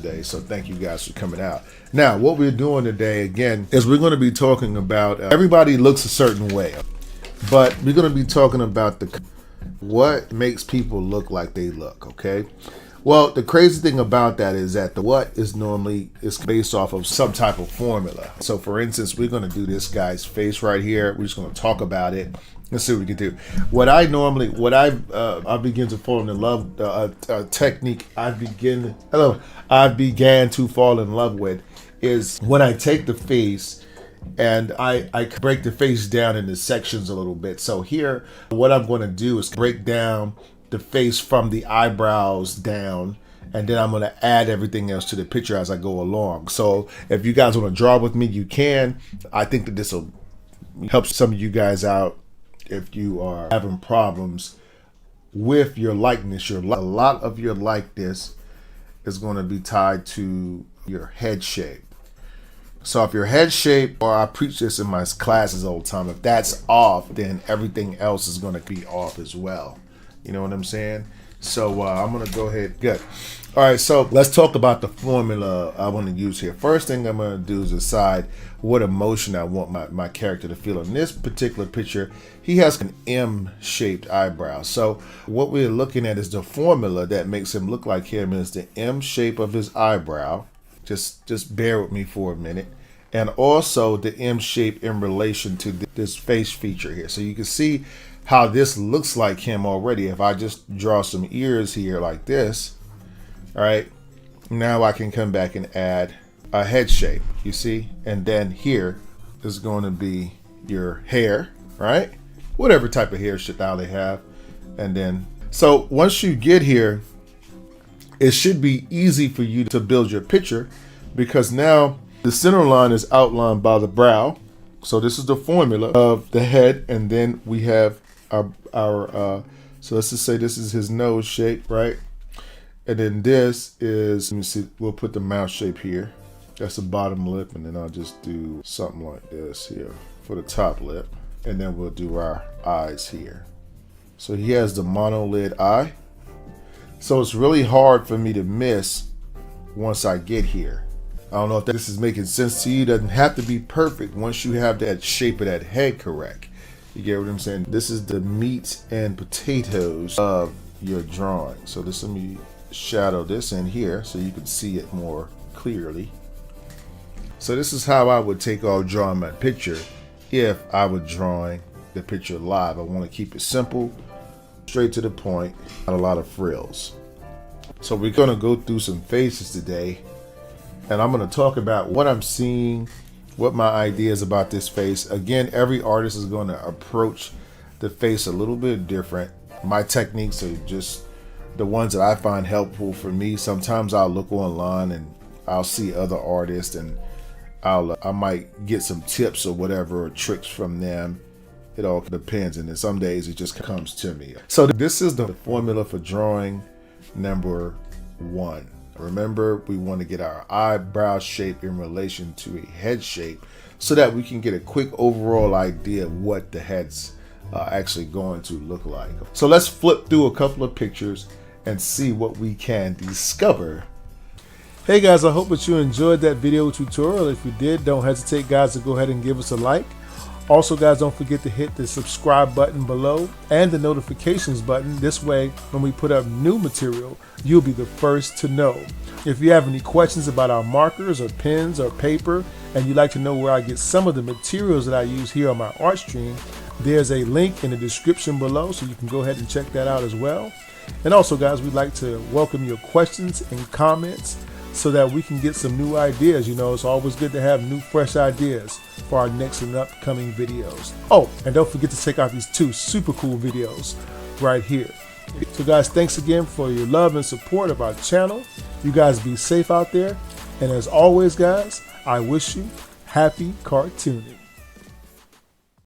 today. So thank you guys for coming out. Now, what we're doing today, again, is we're going to be talking about everybody looks a certain way, but we're going to be talking about what makes people look like they look, okay? Well, the crazy thing about that is that the what is normally is based off of some type of formula. So for instance, we're going to do this guy's face right here. We're just going to talk about it. Let's see what we can do. I begin to fall in love, technique I began to fall in love with is when I take the face and I break the face down into sections a little bit. So here, what I'm going to do is break down the face from the eyebrows down, and then I'm going to add everything else to the picture as I go along. So if you guys want to draw with me, you can. I think that this will help some of you guys out if you are having problems with your likeness. A lot of your likeness is going to be tied to your head shape. So if your head shape, or I preach this in my classes all the time, if that's off, then everything else is going to be off as well. You know what I'm saying? So I'm going to go ahead. Good. All right, so let's talk about the formula I want to use here. First thing I'm going to do is decide what emotion I want my character to feel. In this particular picture, he has an M-shaped eyebrow. So what we're looking at is the formula that makes him look like him is the M shape of his eyebrow. Just bear with me for a minute. And also the M shape in relation to this face feature here. So you can see how this looks like him already. If I just draw some ears here like this, all right, now I can come back and add a head shape, you see? And then here is going to be your hair, right? Whatever type of hairstyle they have. And then, so once you get here, it should be easy for you to build your picture because now the center line is outlined by the brow. So this is the formula of the head, and then we have our so let's just say this is his nose shape, right? And then this is, let me see, we'll put the mouth shape here. That's the bottom lip, and then I'll just do something like this here for the top lip, and then we'll do our eyes here. So he has the monolid eye. So it's really hard for me to miss once I get here. I don't know if this is making sense to you. It doesn't have to be perfect once you have that shape of that head correct. You get what I'm saying? This is the meat and potatoes of your drawing. So let me shadow this in here so you can see it more clearly. So this is how I would take off drawing my picture if I were drawing the picture live. I want to keep it simple, straight to the point, not a lot of frills. So we're going to go through some faces today, and I'm going to talk about what I'm seeing, what my ideas about this face. Again, every artist is going to approach the face a little bit different. My techniques are just the ones that I find helpful for me. Sometimes I'll look online and I'll see other artists, and I might get some tips or whatever, or tricks from them. It all depends, and then some days it just comes to me. So this is the formula for drawing number 1. Remember, we want to get our eyebrow shape in relation to a head shape so that we can get a quick overall idea of what the head's actually going to look like. So let's flip through a couple of pictures and see what we can discover. Hey guys, I hope that you enjoyed that video tutorial. If you did, don't hesitate guys to go ahead and give us a like. Also guys, don't forget to hit the subscribe button below and the notifications button. This way, when we put up new material, you'll be the first to know. If you have any questions about our markers or pens or paper, and you'd like to know where I get some of the materials that I use here on my art stream, there's a link in the description below, so you can go ahead and check that out as well. And also guys, we'd like to welcome your questions and comments so that we can get some new ideas. You know, it's always good to have new, fresh ideas for our next and upcoming videos. Oh, and don't forget to check out these 2 super cool videos right here. So guys, thanks again for your love and support of our channel. You guys be safe out there. And as always, guys, I wish you happy cartooning.